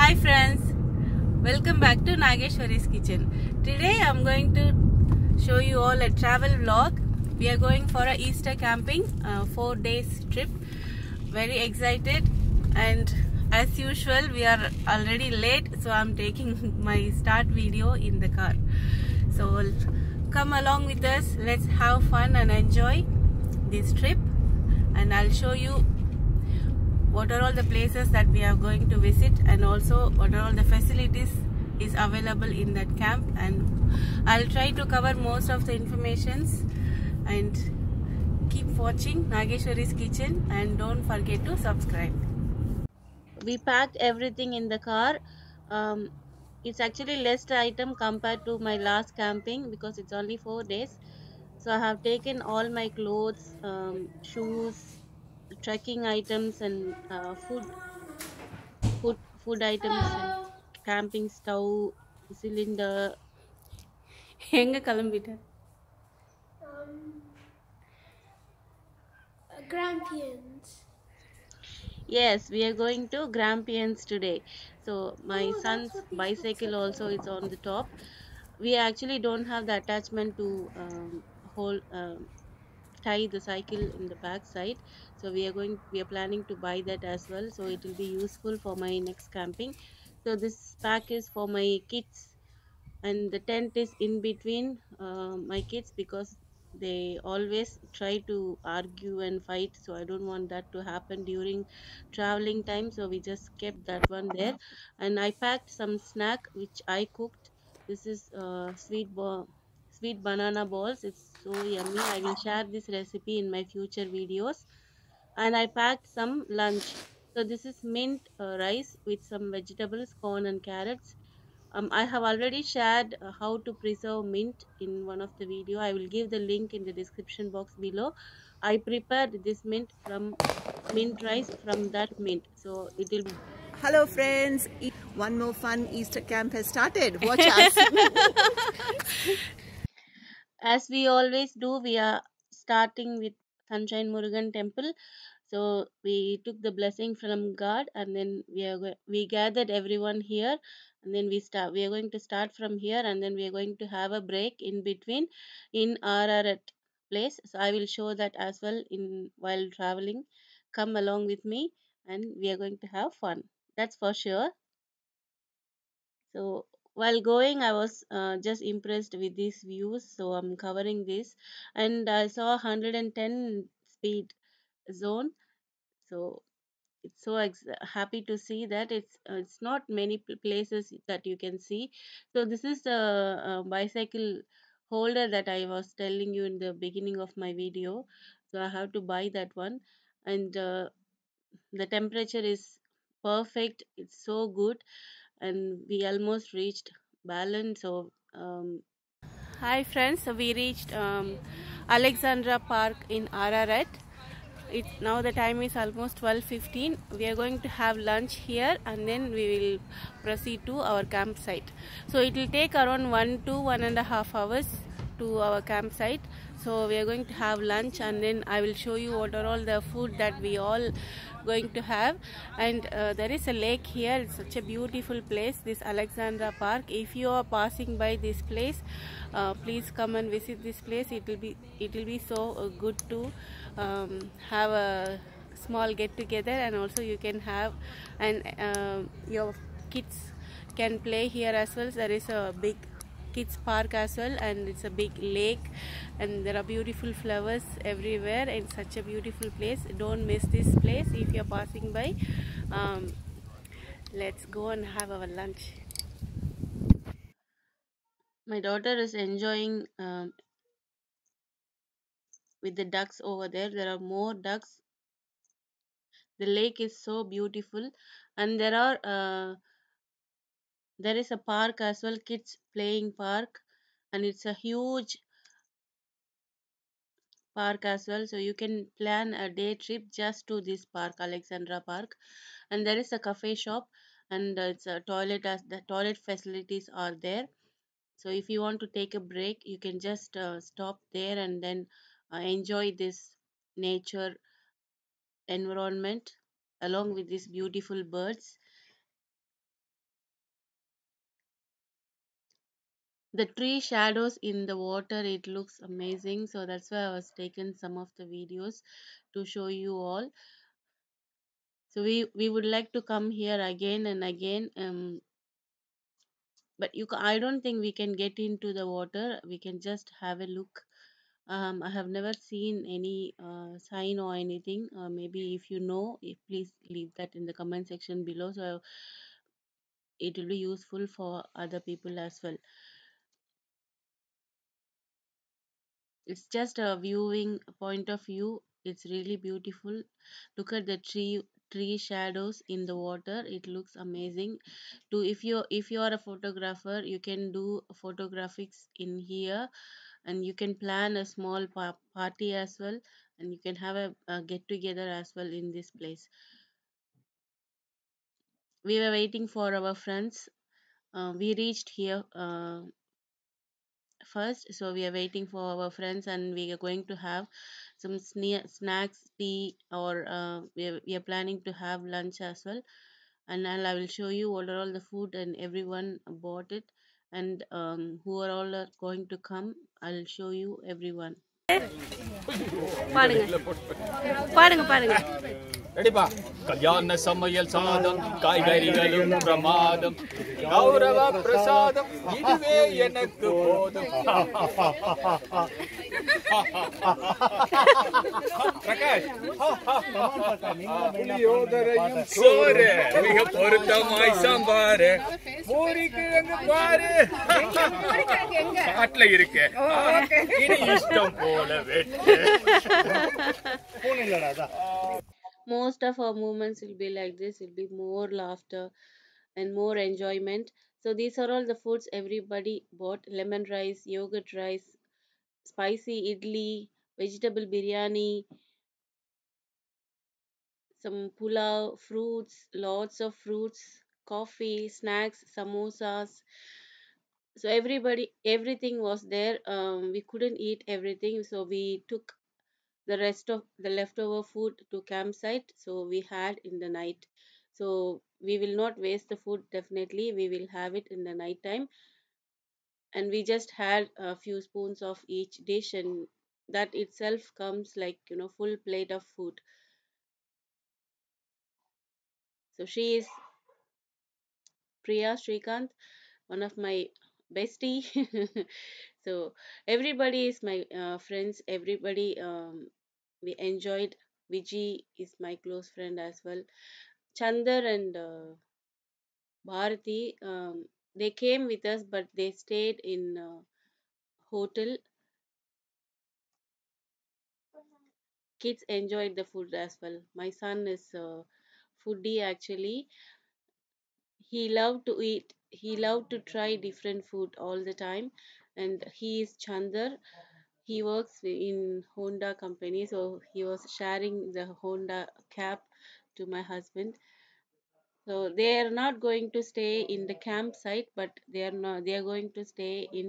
Hi friends, welcome back to Nageshwari's Kitchen. Today I'm going to show you all a travel vlog. We are going for a Easter camping, 4 days trip. Very excited, and as usual we are already late, so I'm taking my start video in the car. So come along with us, let's have fun and enjoy this trip, and I'll show you what are all the places that we are going to visit, and also what are all the facilities is available in that camp. And I'll try to cover most of the informations, and keep watching Nageshwari's Kitchen and don't forget to subscribe. We packed everything in the car. It's actually less item compared to my last camping because it's only 4 days. So I have taken all my clothes, shoes, trekking items, and food items, and camping stove, cylinder. எங்க கிளம்பிட்ட? Um, Grampians. Yes, we are going to Grampians today. So my son's That's what these books bicycle are also for. is on the top. We actually don't have the attachment to hold tie the cycle in the back side, so we are planning to buy that as well, so it will be useful for my next camping. So this pack is for my kids, and the tent is in between my kids because they always try to argue and fight, so I don't want that to happen during traveling time, so we just kept that one there. And I packed some snack which I cooked. This is sweet banana balls. It's so yummy. I will share this recipe in my future videos. And I packed some lunch. So this is mint rice with some vegetables, corn and carrots. I have already shared how to preserve mint in one of the video. I will give the link in the description box below. I prepared this mint rice from that mint, so it will be. Hello friends, one more fun Easter camp has started. Watch us. As we always do, we are starting with Sunshine Murugan temple. So we took the blessing from God, and then we gathered everyone here, and then we are going to start from here, and then we are going to have a break in between in Ararat place. So I will show that as well in while traveling. Come along with me, and we are going to have fun. That's for sure. So while going, I was just impressed with these views, so I'm covering this. And I saw 110 speed zone, so it's so happy to see that it's not many places that you can see. So this is the bicycle holder that I was telling you in the beginning of my video, so I have to buy that one. And the temperature is perfect, it's so good. And we almost reached Balance. So hi friends, so we reached Alexandra Park in Ararat. Now the time is almost 12:15. We are going to have lunch here, and then we will proceed to our campsite. So it will take around 1 to 1.5 hours to our campsite. So we are going to have lunch, and then I will show you what are all the food that we all going to have. And there is a lake here. It's such a beautiful place, this Alexandra Park. If you are passing by this place, please come and visit this place. It will be so good to have a small get together, and also you can have, and your kids can play here as well. There is a big kids park as well, and it's a big lake, and there are beautiful flowers everywhere. It's such a beautiful place. Don't miss this place if you're passing by. Let's go and have our lunch. My daughter is enjoying with the ducks over there. There are more ducks. The lake is so beautiful, and there is a park as well, kids playing park, and it's a huge park as well, so you can plan a day trip just to this park, Alexandra Park. And there is a cafe shop, and it's a toilet, as the toilet facilities are there. So if you want to take a break, you can just stop there, and then enjoy this nature environment along with these beautiful birds. The tree shadows in the water, it looks amazing. So that's why I was taken some of the videos to show you all. So we would like to come here again and again. But I don't think we can get into the water. We can just have a look. I have never seen any sign or anything. Maybe if you know, please leave that in the comment section below, so it will be useful for other people as well. It's just a viewing point of view. It's really beautiful. Look at the tree shadows in the water. It looks amazing. To if you are a photographer, you can do photographics in here, and you can plan a small party as well, and you can have a get together as well in this place. We were waiting for our friends. We reached here first, so we are waiting for our friends, and we are going to have some snacks, tea, or we are planning to have lunch as well. And I will show you what are all the food and everyone bought it, and who are all going to come. I'll show you everyone. பாடுங்க பாடுங்க பாடுங்க ரெடிப்பா கல்யாண சமையல் சாதம் காய்கறிகளும் பிரமாதம் கௌரவ பிரசாதம் இதுவே எனக்கு போதும் பிரகாஷ் புளியோதரையும் சோறு மிக பொருத்தமாய் சாம்பாரு பூரி கிழங்கு பாரு காட்டுல இருக்கு இனி இஷ்டம் போல வெட்டு Most of our movements will be like this. Will be more laughter and more enjoyment. So these are all the foods everybody bought: lemon rice, yogurt rice, spicy idli, vegetable biryani, some pulao, fruits, lots of fruits, coffee, snacks, samosas. So everything was there. We couldn't eat everything, so we took the rest of the leftover food to campsite, so we had in the night. So we will not waste the food. Definitely we will have it in the night time, and we just had a few spoons of each dish, and that itself comes like full plate of food. So she is Priya Srikanth, one of my bestie. So everybody is my friends. Everybody, we enjoyed. Viji is my close friend as well. Chandar and Bharati, they came with us, but they stayed in hotel. Kids enjoyed the food as well. My son is foodie actually. He loved to eat. He loved to try different food all the time. And he is Chandar. He works in Honda company, so he was sharing the Honda cab to my husband. So they are not going to stay in the campsite, but they are not. They are going to stay in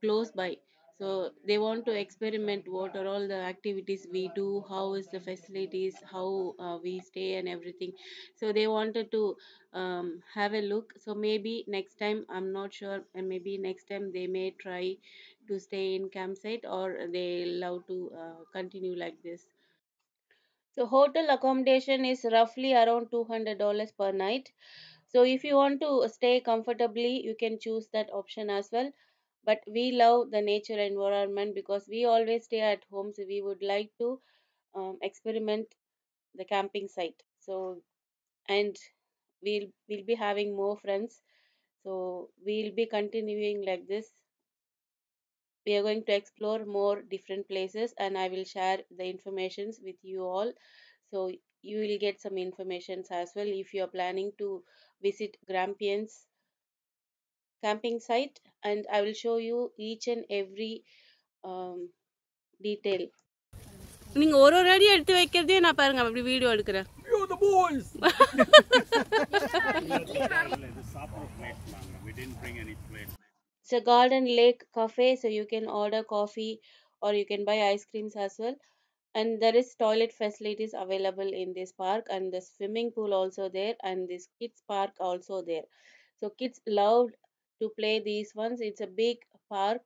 close by. So they want to experiment what are all the activities we do, how is the facilities, how we stay and everything. So they wanted to have a look. So maybe next time, I'm not sure, and maybe next time they may try to stay in campsite, or they love to continue like this. So hotel accommodation is roughly around $200 per night. So if you want to stay comfortably, you can choose that option as well. But we love the nature environment because we always stay at home. So we would like to experiment the camping site. So and we'll be having more friends. So we'll be continuing like this. We are going to explore more different places, and I will share the informations with you all, so you will get some informations as well if you are planning to visit Grampians camping site, and I will show you each and every detail. நீங்க ஒரு ஒரு அடி எடுத்து வைக்கிறதே நான் பாருங்க அப்படி video எடுக்கிறேன். You the boys. It's a garden lake cafe, so you can order coffee or you can buy ice creams as well. And there is toilet facilities available in this park, and the swimming pool also there, and this kids park also there. So kids loved to play these ones. It's a big park,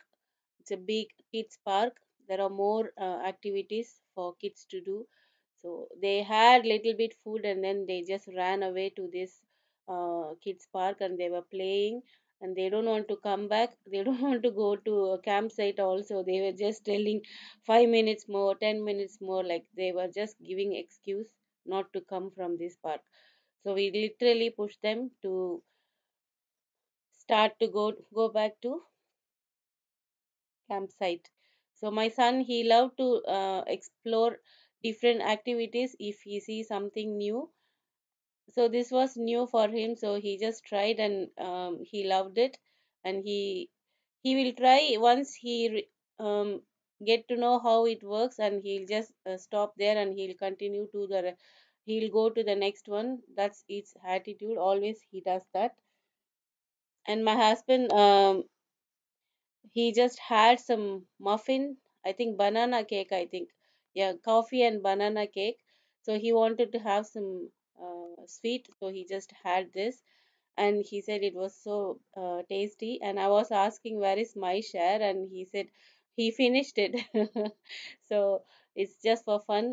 it's a big kids park. There are more activities for kids to do. So they had little bit food and then they just ran away to this kids park and they were playing, and they don't want to come back. They don't want to go to a campsite also. They were just telling 5 minutes more, 10 minutes more, like they were just giving excuse not to come from this park. So we literally pushed them to start to go back to campsite. So my son, he loved to explore different activities if he sees something new. So this was new for him, so he just tried and he loved it, and he will try once get to know how it works, and he'll just stop there and he'll continue to he'll go to the next one. That's its attitude, always he does that. And my husband, he just had some muffin, I think banana cake, I think. Yeah, coffee and banana cake. So he wanted to have some sweet, so he just had this, and he said it was so tasty. And I was asking where is my share, and he said he finished it. So it's just for fun.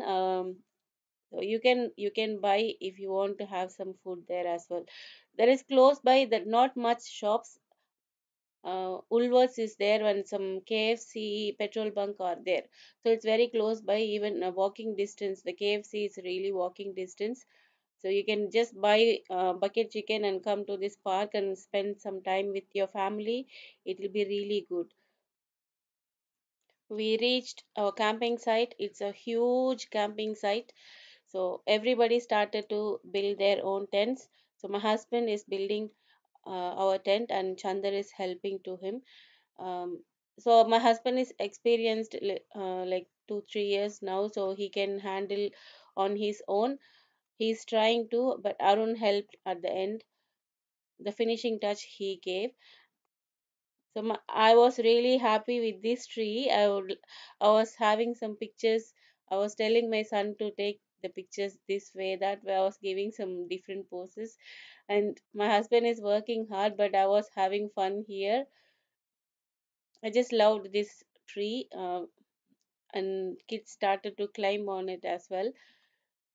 So you can buy if you want to have some food there as well. There is close by that not much shops. Woolworths is there and some KFC petrol bunk are there. So it's very close by, even a walking distance. The KFC is really walking distance. So you can just buy bucket chicken and come to this park and spend some time with your family. It will be really good. We reached our camping site. It's a huge camping site. So everybody started to build their own tents. So my husband is building our tent and Chandar is helping to him. So my husband is experienced like 2 3 years now, so he can handle on his own. He's trying to, but Arun helped at the end. The finishing touch he gave. So I was really happy with this tree. I was having some pictures. I was telling my son to take the pictures this way, that way. I was giving some different poses, and my husband is working hard, but I was having fun here. I just loved this tree, and kids started to climb on it as well.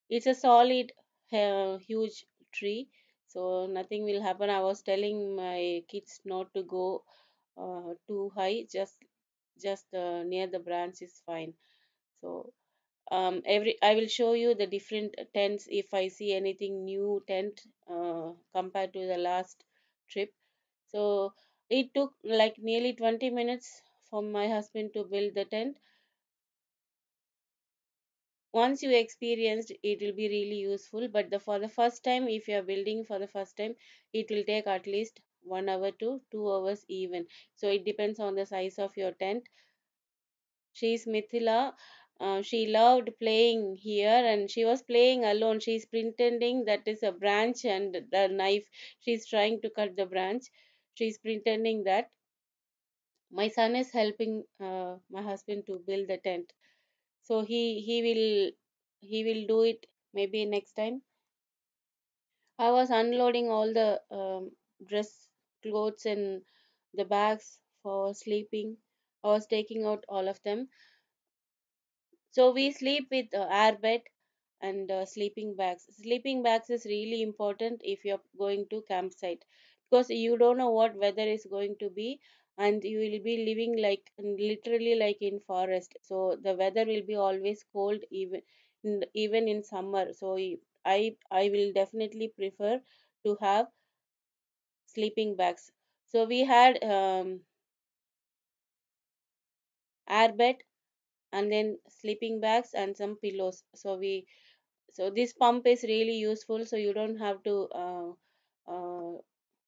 It's a solid, huge tree, so nothing will happen. I was telling my kids not to go too high, just near the branch is fine. So every I will show you the different tents if I see anything new tent compared to the last trip. So it took like nearly 20 minutes for my husband to build the tent. Once you experienced, it will be really useful, but for the first time, if you are building for the first time, it will take at least 1 hour to 2 hours even. So it depends on the size of your tent. She's Mithila. She loved playing here and she was playing alone. She's pretending that is a branch and the knife. She's trying to cut the branch. She's pretending that. My son is helping my husband to build the tent. So he will do it maybe next time. I was unloading all the dress clothes and the bags for sleeping. I was taking out all of them. So we sleep with air bed and sleeping bags. Sleeping bags is really important if you're going to campsite, because you don't know what weather is going to be, and you will be living like literally like in forest. So the weather will be always cold, even in summer. So I will definitely prefer to have sleeping bags. So we had air bed and then sleeping bags and some pillows. So this pump is really useful, so you don't have to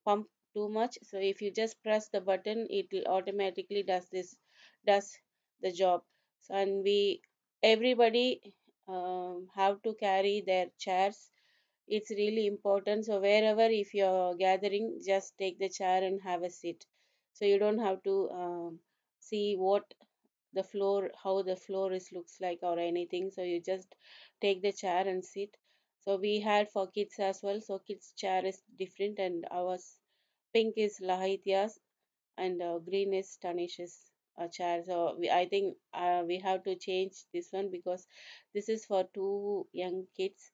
pump too much. So if you just press the button, it will automatically does the job. So, and we everybody have to carry their chairs. It's really important. So wherever if you're gathering, just take the chair and have a seat. So you don't have to see what the floor, how the floor is looks like or anything. So you just take the chair and sit. So we had for kids as well. So kids chair is different, and ours pink is Lahitia's. and green is Tanish's chair. So I think we have to change this one because this is for two young kids.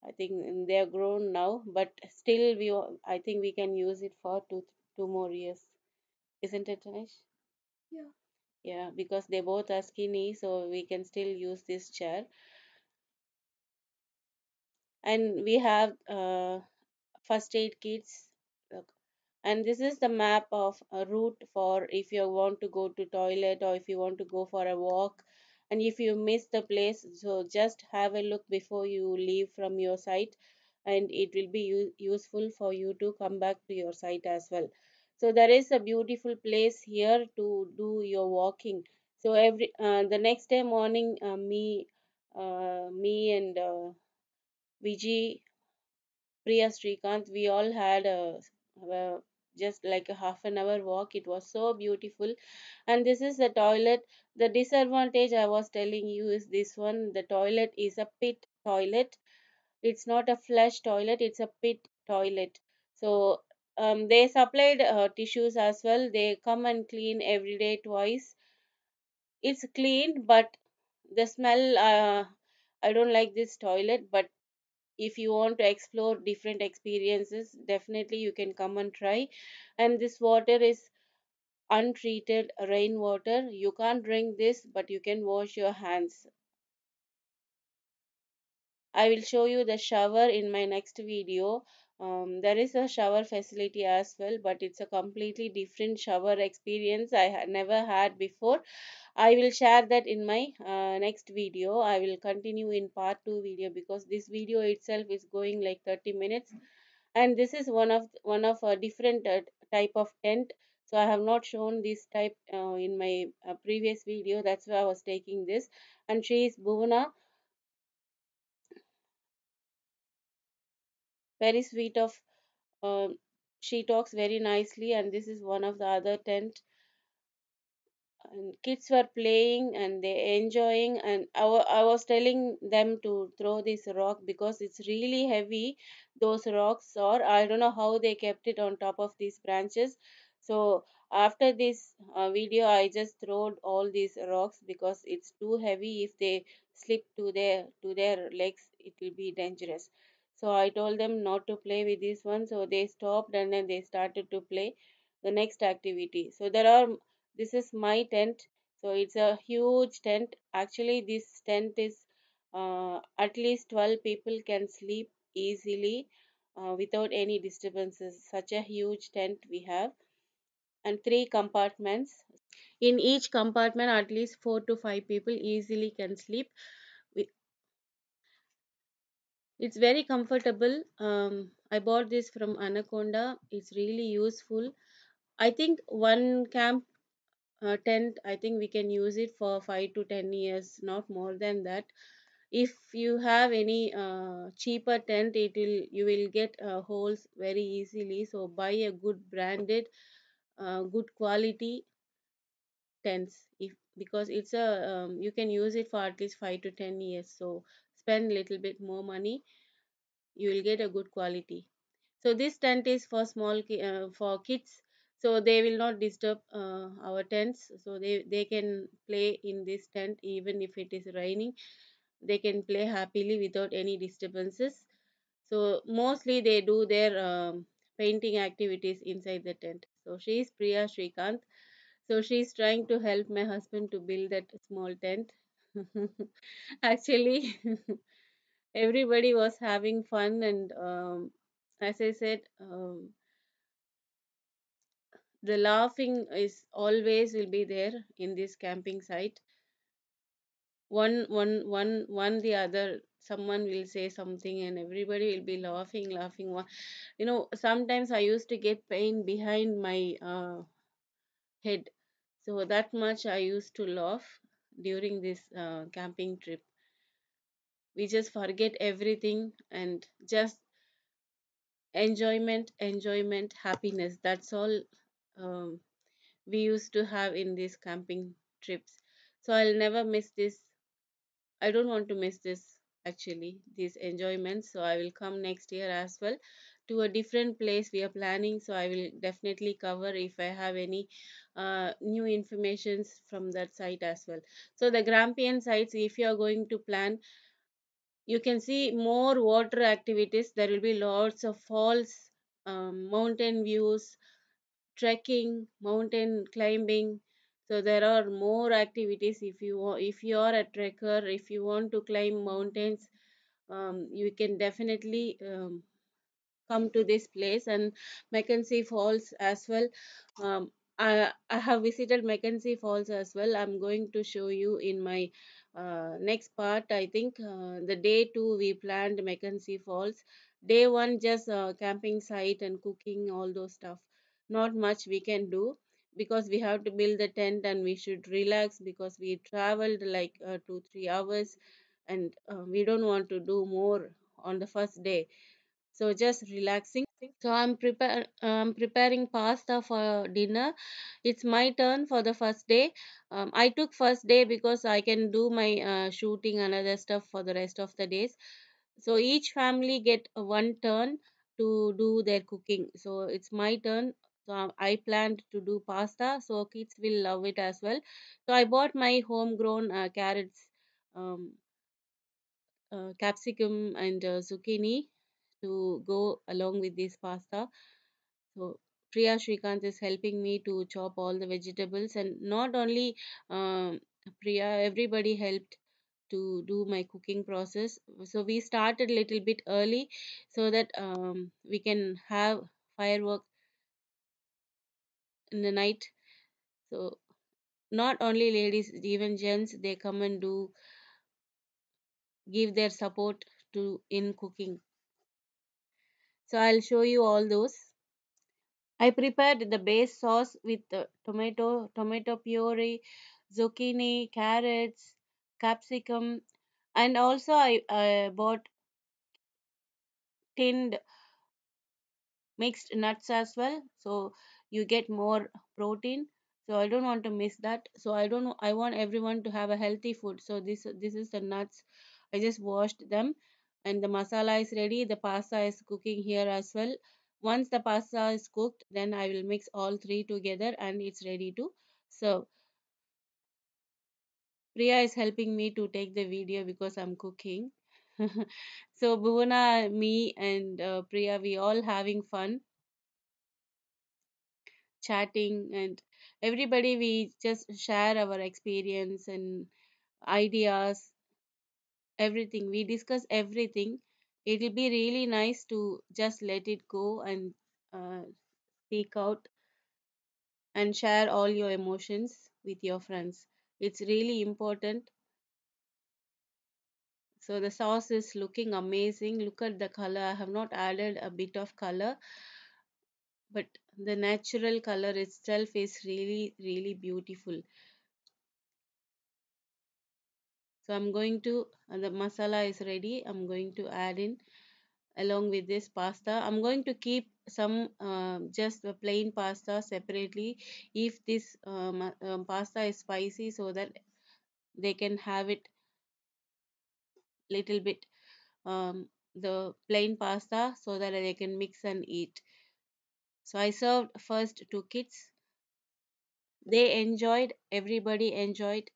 I think they are grown now, but still I think we can use it for two more years, isn't it, Tanish? Yeah. Yeah, because they both are skinny, so we can still use this chair. And we have first aid kits. Look. And this is the map of a route for if you want to go to toilet or if you want to go for a walk, and if you miss the place, so just have a look before you leave from your site, and it will be useful for you to come back to your site as well. So there is a beautiful place here to do your walking. So every the next day morning, me and Viji, Priya, Srikanth, we all had just like a half an hour walk. It was so beautiful. And this is the toilet. The disadvantage I was telling you is this one: the toilet is a pit toilet. It's not a flush toilet, it's a pit toilet. So they supplied tissues as well. They come and clean every day twice. It's clean, but the smell, I don't like this toilet. But if you want to explore different experiences, definitely you can come and try. And this water is untreated rainwater. You can't drink this, but you can wash your hands. I will show you the shower in my next video. There is a shower facility as well, but it's a completely different shower experience I had never had before. I will share that in my next video. I will continue in part 2 video because this video itself is going like 30 minutes, and this is one of a different type of tent. So I have not shown this type in my previous video. That's why I was taking this. And she is Bhuvana, very sweet of she talks very nicely, and this is one of the other tent. And kids were playing and they enjoying, and I was telling them to throw this rock because it's really heavy, those rocks, or I don't know how they kept it on top of these branches. So after this video I just throwed all these rocks because it's too heavy. If they slip to their legs, it will be dangerous. So I told them not to play with this one, so they stopped and then they started to play the next activity. So there are this is my tent. So it's a huge tent. Actually, this tent is at least 12 people can sleep easily without any disturbances. Such a huge tent we have, and three compartments. In each compartment, at least 4 to 5 people easily can sleep. We- It's very comfortable. I bought this from Anaconda. It's really useful. I think one camp tent, I think we can use it for 5 to 10 years, not more than that. If you have any cheaper tent, you will get holes very easily. So buy a good branded good quality tents, if because it's a you can use it for at least 5 to 10 years. So spend little bit more money, you will get a good quality. So this tent is for for kids, so they will not disturb our tents. So they can play in this tent even if it is raining. They can play happily without any disturbances. So mostly they do their painting activities inside the tent. So she is Priya Srikanth. So she's trying to help my husband to build that small tent. Actually, everybody was having fun, and as I said, the laughing is always will be there in this camping site. One the other, someone will say something and everybody will be laughing. Sometimes I used to get pain behind my head. So that much I used to laugh during this camping trip. We just forget everything and just enjoyment, happiness. That's all um, we used to have in these camping trips. So I'll never miss this. I don't want to miss this actually, these enjoyments. So I will come next year as well to a different place we are planning, so I will definitely cover if I have any new informations from that site as well. So the Grampian sites, if you are going to plan, you can see more water activities. There will be lots of falls, mountain views, trekking, mountain climbing. So there are more activities. If you are a trekker, if you want to climb mountains, you can definitely come to this place. And Mackenzie Falls as well. I have visited Mackenzie Falls as well. I'm going to show you in my next part. I think the day two we planned Mackenzie Falls. Day one just camping site and cooking all those stuff. Not much we can do because we have to build the tent and we should relax because we traveled like 2 3 hours, and we don't want to do more on the first day, so just relaxing. So I'm preparing pasta for dinner. It's my turn for the first day. I took first day because I can do my shooting and other stuff for the rest of the days. So each family get one turn to do their cooking. So it's my turn. So I planned to do pasta, so kids will love it as well. So I bought my homegrown carrots, um, capsicum, and zucchini to go along with this pasta. So Priya Shrikant is helping me to chop all the vegetables, and not only Priya, everybody helped to do my cooking process. So we started little bit early so that we can have firework in the night. So not only ladies, even gents, they come and do give their support to in cooking. So I'll show you all those. I prepared the base sauce with tomato puree, zucchini, carrots, capsicum, and also I bought tinned mixed nuts as well. So you get more protein. So I don't want to miss that. So I don't. I want everyone to have a healthy food. So this is the nuts. I just washed them, and the masala is ready. The pasta is cooking here as well. Once the pasta is cooked, then I will mix all three together, and it's ready to serve. Priya is helping me to take the video because I'm cooking. So Bhuvana, me, and Priya, we all having fun chatting, and everybody we just share our experience and ideas, everything. We discuss everything. It will be really nice to just let it go and uh, speak out and share all your emotions with your friends. It's really important. So the sauce is looking amazing. Look at the color. I have not added a bit of color, but the natural color itself is really, really beautiful. So I'm going to, the masala is ready. I'm going to add in along with this pasta. I'm going to keep some just the plain pasta separately if this pasta is spicy, so that they can have it little bit, the plain pasta, so that they can mix and eat. So I served first to kids. They enjoyed, everybody enjoyed.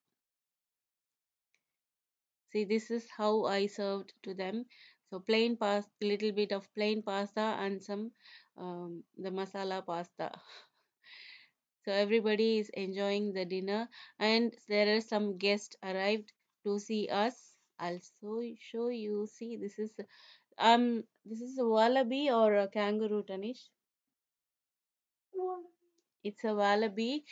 See, this is how I served to them. So plain pasta, little bit of plain pasta and some the masala pasta. So everybody is enjoying the dinner, and there are some guests arrived to see us. I'll show you. See, this is a wallaby or a kangaroo, Tanish. It's a wallaby.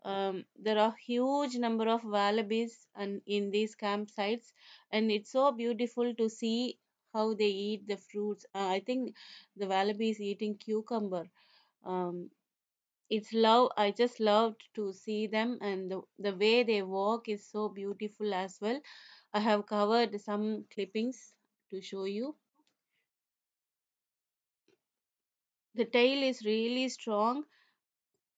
There are huge number of wallabies and in these campsites, and it's so beautiful to see how they eat the fruits. I think the wallaby is eating cucumber. Um, it's love. I just loved to see them, and the way they walk is so beautiful as well. I have covered some clippings to show you. The tail is really strong.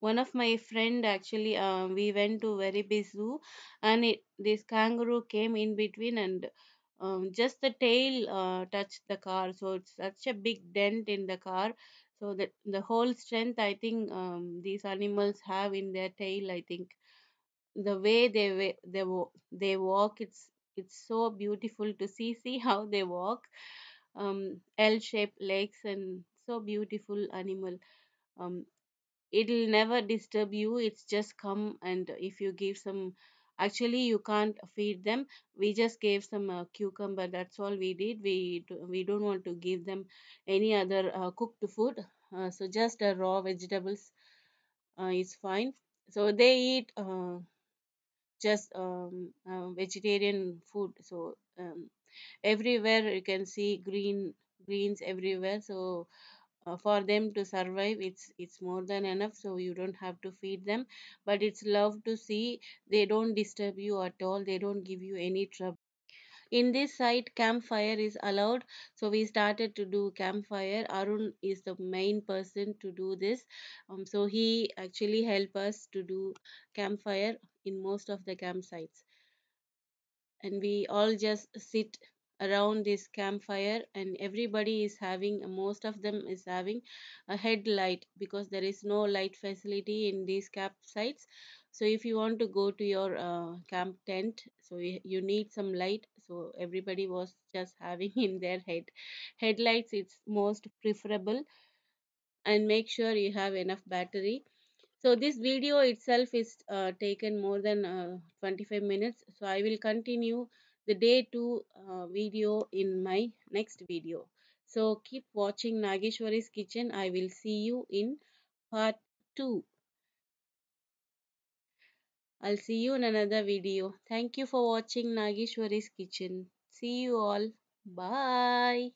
One of my friend actually, we went to very big zoo, and this kangaroo came in between, and just the tail touched the car, so it's such a big dent in the car. So that the whole strength, I think, these animals have in their tail, I think. The way they walk, it's so beautiful to see how they walk. L-shaped legs and so beautiful animal. um it'll never disturb you, it's just come, and if you give some, actually you can't feed them. We just gave some cucumber, that's all we did. We don't want to give them any other cooked food. So just raw vegetables is fine. So they eat just vegetarian food. So everywhere you can see greens everywhere. So for them to survive, it's more than enough, so you don't have to feed them. But it's love to see, they don't disturb you at all, they don't give you any trouble. In this site, campfire is allowed, so we started to do campfire. Arun is the main person to do this. So he actually help us to do campfire in most of the campsites, and we all just sit around this campfire, and everybody is having, most of them is having a headlight, because there is no light facility in these campsites. So if you want to go to your camp tent, so you need some light, so everybody was just having in their headlights, it's most preferable. And make sure you have enough battery. So this video itself is taken more than 25 minutes. So I will continue the day 2 video in my next video. So keep watching Nageshwari's Kitchen. I will see you in part 2. I'll see you in another video. Thank you for watching Nageshwari's Kitchen. See you all. Bye.